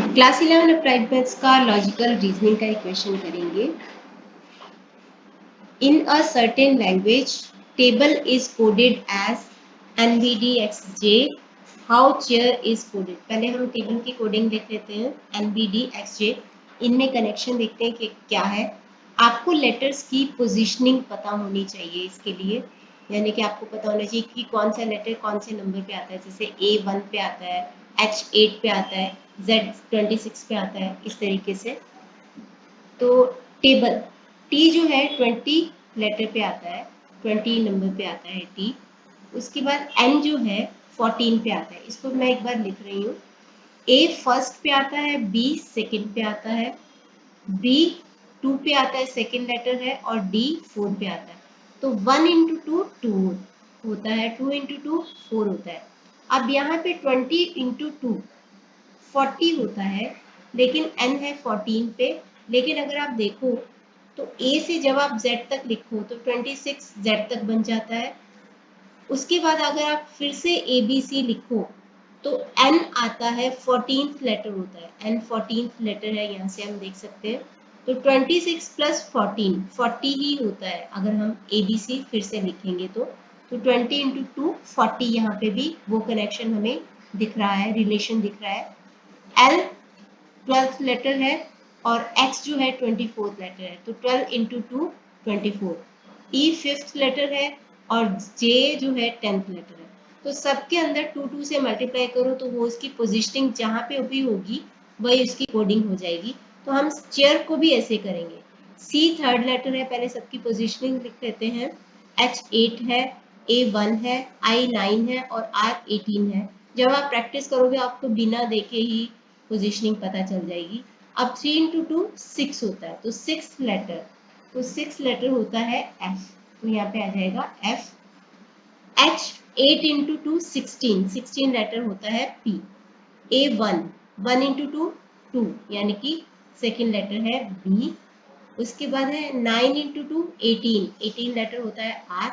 Class 11 applied maths का logical reasoning का equation करेंगे। In a certain language table is coded as NBDXJ। How chair is coded. पहले हम table की coding देख लेते हैं। NBDXJ इनमें कनेक्शन देखते हैं कि क्या है। आपको लेटर्स की पोजीशनिंग पता होनी चाहिए इसके लिए, यानी कि आपको पता होना चाहिए कि कौन सा लेटर कौन से नंबर पे आता है। जैसे A1 पे आता है, H8 पे आता है, Z26 पे आता है, इस तरीके से। तो टेबल T जो है 20 लेटर पे आता है, 20 नंबर पे आता है T। उसके बाद N जो है 14 पे आता है। इसको मैं एक बार लिख रही हूँ। A फर्स्ट पे आता है, B सेकंड पे आता है, B 2 पे आता है, सेकंड लेटर है, और D 4 पे आता है। तो 1 इंटू टू 2 होता है, 2 इंटू टू 4 होता है। अब यहाँ पे 20 इंटू टू 40 होता है, लेकिन n है 14 पे। लेकिन अगर आप देखो तो A से जब आप Z तक लिखो तो 26 Z तक बन जाता है। उसके बाद अगर आप फिर से ABC लिखो तो n आता है, 14th लेटर होता है, n 14th लेटर है, यहाँ से हम देख सकते हैं। तो 26 प्लस 14 40 ही होता है अगर हम ABC फिर से लिखेंगे तो 20 इंटू टू 40। यहाँ पे भी वो कनेक्शन हमें दिख रहा है, रिलेशन दिख रहा है। L 12th लेटर है और X जो है 24th लेटर है, तो 12 into two 24। E 5th letter है और J जो है 10th लेटर है। तो सबके अंदर 2 से मल्टीप्लाई करो तो वो उसकी पोजीशनिंग जहाँ पे भी होगी वही उसकी कोडिंग हो जाएगी। तो हम चेयर को भी ऐसे करेंगे। C थर्ड लेटर है, पहले सबकी पोजीशनिंग लिख लेते हैं। H8 है, A1 है, I9 है और R18 है। जब आप प्रैक्टिस करोगे आपको बिना देखे ही पोजीशनिंग पता चल जाएगी। अब 3 इंटू टू 6 होता है, तो 6 लेटर, तो 6 लेटर होता है F, तो यहाँ पे आ जाएगा F। H 8 into two 16, 16 letter होता है P। A1 1 इंटू टू 2, यानी कि सेकेंड लेटर है B। उसके बाद है 9 इंटू टू 18, 18 लेटर होता है R।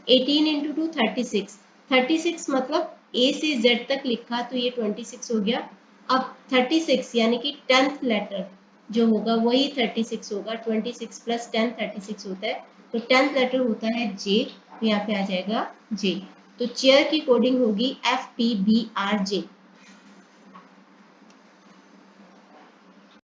18 इंटू टू 36, 36 मतलब A से Z तक लिखा तो ये 26 हो गया। अब 36 यानी कि 10th लेटर जो होगा वही 36 होगा। 26 प्लस 10 36 होता है, तो 10th लेटर होता है J, यहाँ पे आ जाएगा J। तो चेयर की कोडिंग होगी FPBRJ।